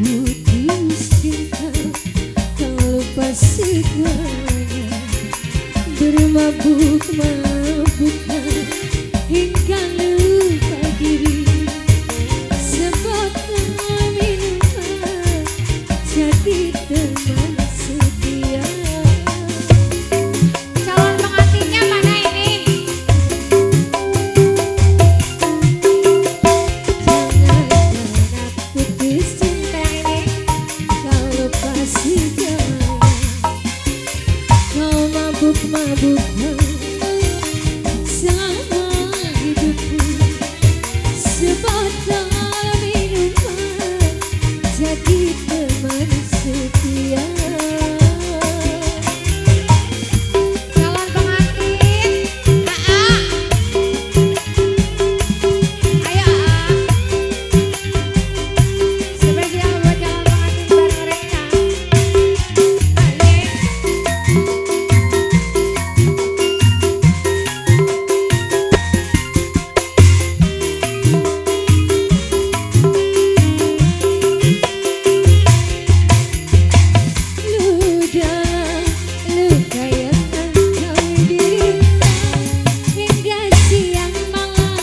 putus cinta, kau lupa segalanya, bermabuk-mabukkan hingga lupa diri. Sebotol minuman jadi teman setia. Calon pengantinnya mana ini? Jangan pernah putus cinta ini, kau lupa segalanya, kau mabuk-mabukkan sama hidupku. Sebotol minuman jadi teman setia. Calon pengantin, Aa. Ayo Aa. Spesial buat calon pengantin bareng mereka. Luka yang engkau derita, hingga siang malam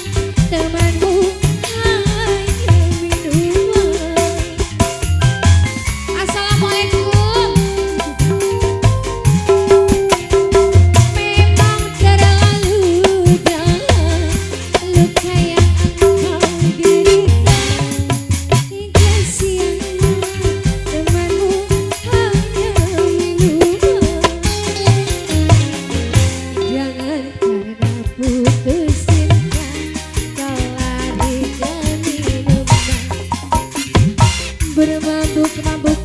temanmu hanya minuman. Assalamualaikum. Memang terlalu dalam luka yang engkau derita, hingga siang malam temanmu hanya minuman. Jangan karena putus cinta kau lari ke minuman, bermabuk-mabuk